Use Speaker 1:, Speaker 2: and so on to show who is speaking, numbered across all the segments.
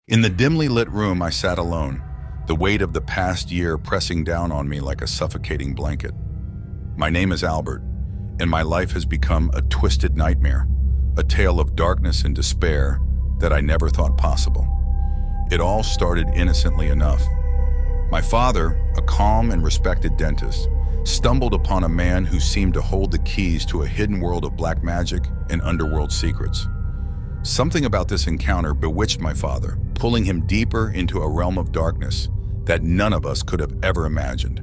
Speaker 1: In the dimly lit room, I sat alone, the weight of the past year pressing down on me like a suffocating blanket. My name is Albert, and my life has become a twisted nightmare, a tale of darkness and despair that I never thought possible. It all started innocently enough. My father, a calm and respected dentist, stumbled upon a man who seemed to hold the keys to a hidden world of black magic and underworld secrets. Something about this encounter bewitched my father, pulling him deeper into a realm of darkness that none of us could have ever imagined.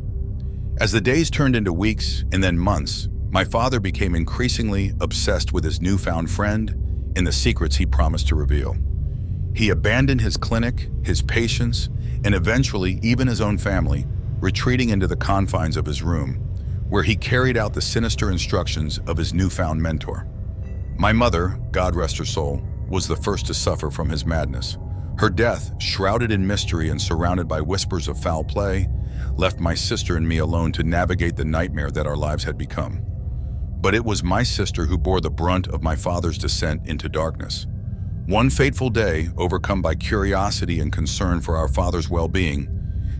Speaker 1: As the days turned into weeks and then months, my father became increasingly obsessed with his newfound friend and the secrets he promised to reveal. He abandoned his clinic, his patients, and eventually even his own family, retreating into the confines of his room, where he carried out the sinister instructions of his newfound mentor. My mother, God rest her soul, was the first to suffer from his madness. Her death, shrouded in mystery and surrounded by whispers of foul play, left my sister and me alone to navigate the nightmare that our lives had become. But it was my sister who bore the brunt of my father's descent into darkness. One fateful day, overcome by curiosity and concern for our father's well-being,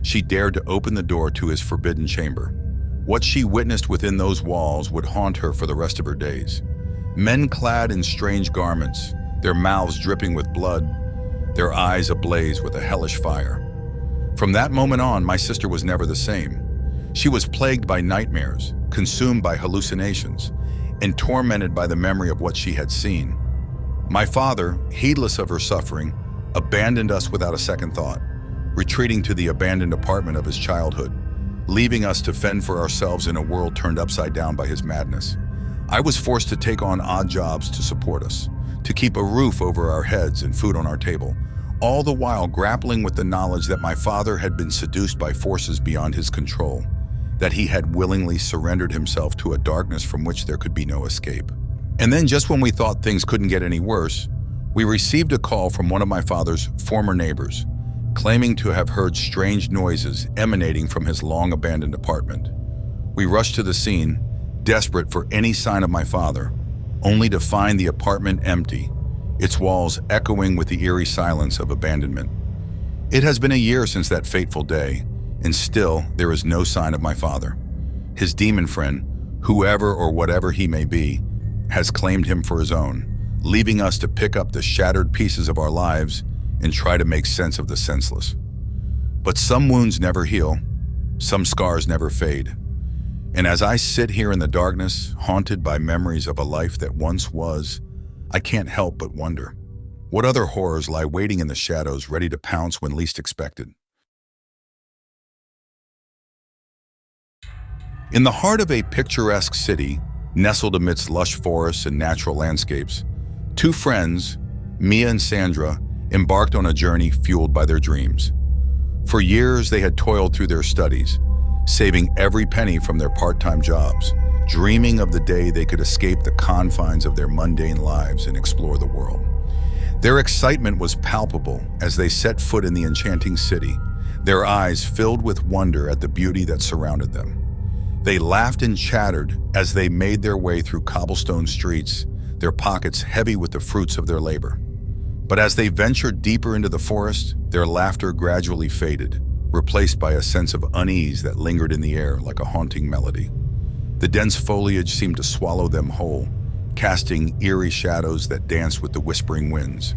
Speaker 1: she dared to open the door to his forbidden chamber. What she witnessed within those walls would haunt her for the rest of her days. Men clad in strange garments, their mouths dripping with blood, their eyes ablaze with a hellish fire. From that moment on, my sister was never the same. She was plagued by nightmares, consumed by hallucinations, and tormented by the memory of what she had seen. My father, heedless of her suffering, abandoned us without a second thought, retreating to the abandoned apartment of his childhood, leaving us to fend for ourselves in a world turned upside down by his madness. I was forced to take on odd jobs to support us, to keep a roof over our heads and food on our table, all the while grappling with the knowledge that my father had been seduced by forces beyond his control, that he had willingly surrendered himself to a darkness from which there could be no escape. And then, just when we thought things couldn't get any worse, we received a call from one of my father's former neighbors, claiming to have heard strange noises emanating from his long-abandoned apartment. We rushed to the scene, desperate for any sign of my father, only to find the apartment empty, its walls echoing with the eerie silence of abandonment. It has been a year since that fateful day, and still there is no sign of my father. His demon friend, whoever or whatever he may be, has claimed him for his own, leaving us to pick up the shattered pieces of our lives and try to make sense of the senseless. But some wounds never heal, some scars never fade. And as I sit here in the darkness, haunted by memories of a life that once was, I can't help but wonder, what other horrors lie waiting in the shadows, ready to pounce when least expected? In the heart of a picturesque city, nestled amidst lush forests and natural landscapes, two friends, Mia and Sandra, embarked on a journey fueled by their dreams. For years, they had toiled through their studies, saving every penny from their part-time jobs, dreaming of the day they could escape the confines of their mundane lives and explore the world. Their excitement was palpable as they set foot in the enchanting city, their eyes filled with wonder at the beauty that surrounded them. They laughed and chattered as they made their way through cobblestone streets, their pockets heavy with the fruits of their labor. But as they ventured deeper into the forest, their laughter gradually faded, replaced by a sense of unease that lingered in the air like a haunting melody. The dense foliage seemed to swallow them whole, casting eerie shadows that danced with the whispering winds.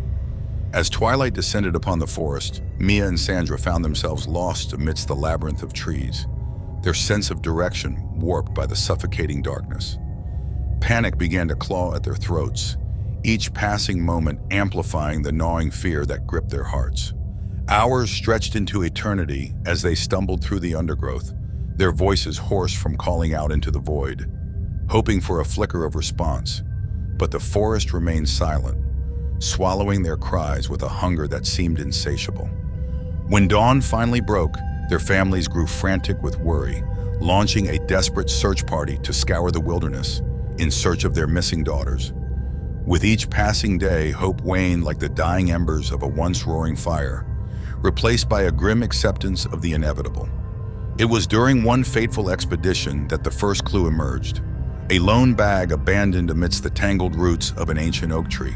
Speaker 1: As twilight descended upon the forest, Mia and Sandra found themselves lost amidst the labyrinth of trees, their sense of direction warped by the suffocating darkness. Panic began to claw at their throats, each passing moment amplifying the gnawing fear that gripped their hearts. Hours stretched into eternity as they stumbled through the undergrowth, their voices hoarse from calling out into the void, hoping for a flicker of response. But the forest remained silent, swallowing their cries with a hunger that seemed insatiable. When dawn finally broke, their families grew frantic with worry, launching a desperate search party to scour the wilderness in search of their missing daughters. With each passing day, hope waned like the dying embers of a once roaring fire, replaced by a grim acceptance of the inevitable. It was during one fateful expedition that the first clue emerged, a lone bag abandoned amidst the tangled roots of an ancient oak tree.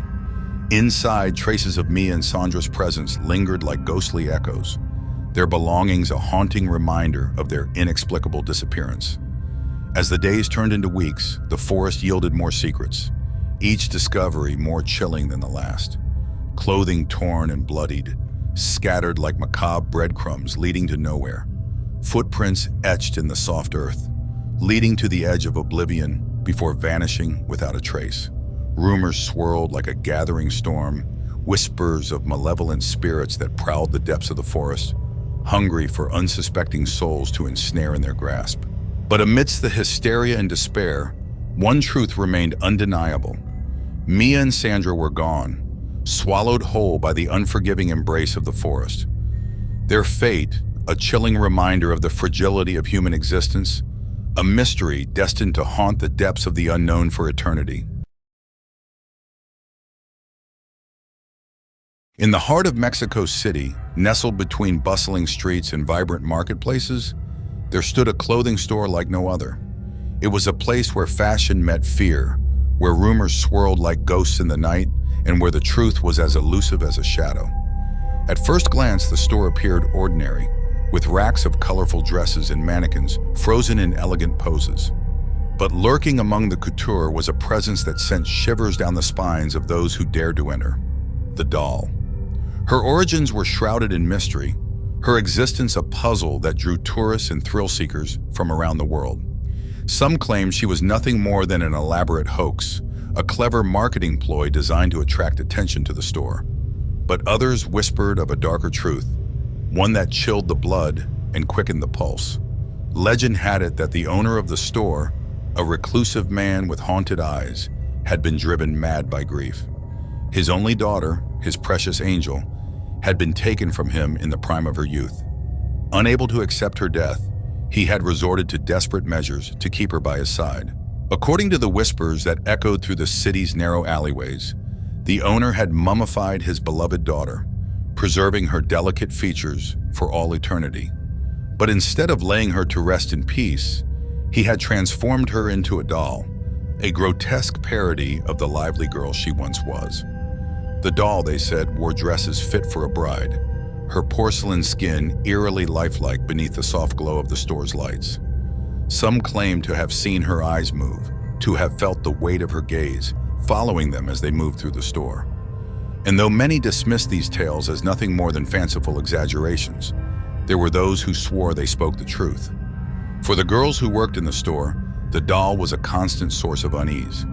Speaker 1: Inside, traces of Mia and Sandra's presence lingered like ghostly echoes, their belongings a haunting reminder of their inexplicable disappearance. As the days turned into weeks, the forest yielded more secrets, each discovery more chilling than the last. Clothing torn and bloodied, scattered like macabre breadcrumbs leading to nowhere. Footprints etched in the soft earth, leading to the edge of oblivion before vanishing without a trace. Rumors swirled like a gathering storm, whispers of malevolent spirits that prowled the depths of the forest, hungry for unsuspecting souls to ensnare in their grasp. But amidst the hysteria and despair, one truth remained undeniable. Mia and Sandra were gone, swallowed whole by the unforgiving embrace of the forest. Their fate, a chilling reminder of the fragility of human existence, a mystery destined to haunt the depths of the unknown for eternity. In the heart of Mexico City, nestled between bustling streets and vibrant marketplaces, there stood a clothing store like no other. It was a place where fashion met fear, where rumors swirled like ghosts in the night, and where the truth was as elusive as a shadow. At first glance, the store appeared ordinary, with racks of colorful dresses and mannequins frozen in elegant poses. But lurking among the couture was a presence that sent shivers down the spines of those who dared to enter: the doll. Her origins were shrouded in mystery, her existence a puzzle that drew tourists and thrill-seekers from around the world. Some claimed she was nothing more than an elaborate hoax, a clever marketing ploy designed to attract attention to the store. But others whispered of a darker truth, one that chilled the blood and quickened the pulse. Legend had it that the owner of the store, a reclusive man with haunted eyes, had been driven mad by grief. His only daughter, his precious angel, had been taken from him in the prime of her youth. Unable to accept her death, he had resorted to desperate measures to keep her by his side. According to the whispers that echoed through the city's narrow alleyways, the owner had mummified his beloved daughter, preserving her delicate features for all eternity. But instead of laying her to rest in peace, he had transformed her into a doll, a grotesque parody of the lively girl she once was. The doll, they said, wore dresses fit for a bride, her porcelain skin eerily lifelike beneath the soft glow of the store's lights. Some claimed to have seen her eyes move, to have felt the weight of her gaze, following them as they moved through the store. And though many dismissed these tales as nothing more than fanciful exaggerations, there were those who swore they spoke the truth. For the girls who worked in the store, the doll was a constant source of unease.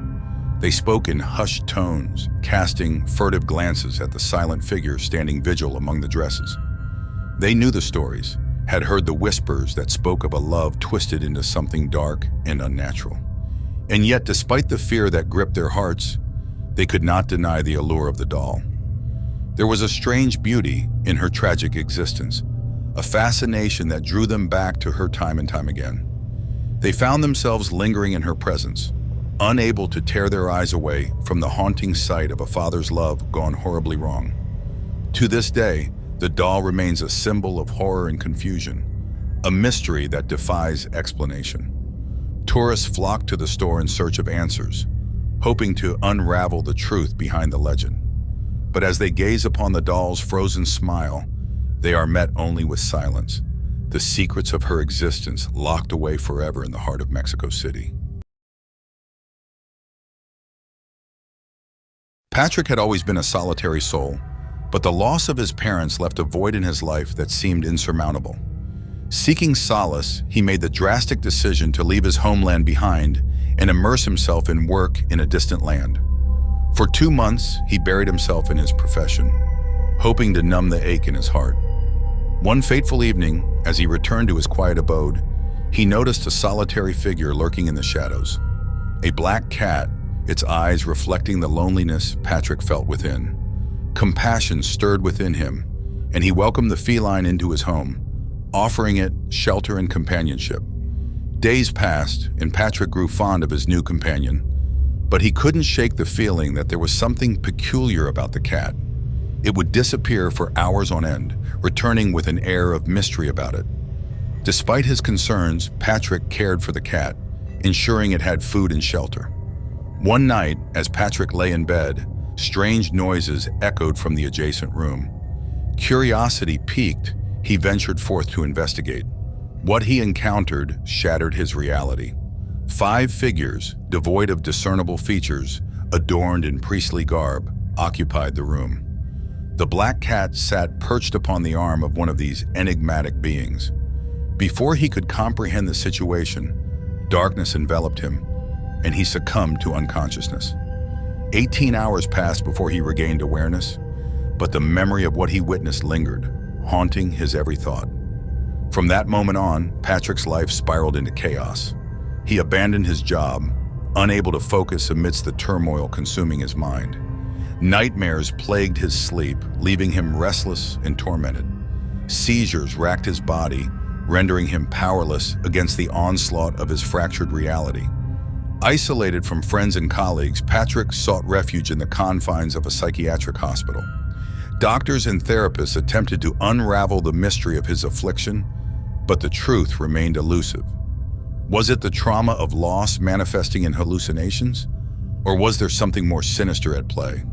Speaker 1: They spoke in hushed tones, casting furtive glances at the silent figure standing vigil among the dresses. They knew the stories, had heard the whispers that spoke of a love twisted into something dark and unnatural. And yet, despite the fear that gripped their hearts, they could not deny the allure of the doll. There was a strange beauty in her tragic existence, a fascination that drew them back to her time and time again. They found themselves lingering in her presence, unable to tear their eyes away from the haunting sight of a father's love gone horribly wrong. To this day, the doll remains a symbol of horror and confusion, a mystery that defies explanation. Tourists flock to the store in search of answers, hoping to unravel the truth behind the legend. But as they gaze upon the doll's frozen smile, they are met only with silence, the secrets of her existence locked away forever in the heart of Mexico City. Patrick had always been a solitary soul, but the loss of his parents left a void in his life that seemed insurmountable. Seeking solace, he made the drastic decision to leave his homeland behind and immerse himself in work in a distant land. For 2 months, he buried himself in his profession, hoping to numb the ache in his heart. One fateful evening, as he returned to his quiet abode, he noticed a solitary figure lurking in the shadows. A black cat, its eyes reflecting the loneliness Patrick felt within. Compassion stirred within him, and he welcomed the feline into his home, offering it shelter and companionship. Days passed, and Patrick grew fond of his new companion, but he couldn't shake the feeling that there was something peculiar about the cat. It would disappear for hours on end, returning with an air of mystery about it. Despite his concerns, Patrick cared for the cat, ensuring it had food and shelter. One night, as Patrick lay in bed, Strange noises echoed from the adjacent room. Curiosity piqued, he ventured forth to investigate. What he encountered shattered his reality. 5 figures, devoid of discernible features, adorned in priestly garb, occupied the room. The black cat sat perched upon the arm of one of these enigmatic beings. Before he could comprehend the situation, darkness enveloped him, and he succumbed to unconsciousness. 18 hours passed before he regained awareness, but the memory of what he witnessed lingered, haunting his every thought. From that moment on, Patrick's life spiraled into chaos. He abandoned his job, unable to focus amidst the turmoil consuming his mind. Nightmares plagued his sleep, leaving him restless and tormented. Seizures racked his body, rendering him powerless against the onslaught of his fractured reality. Isolated from friends and colleagues, Patrick sought refuge in the confines of a psychiatric hospital. Doctors and therapists attempted to unravel the mystery of his affliction, but the truth remained elusive. Was it the trauma of loss manifesting in hallucinations? Or was there something more sinister at play?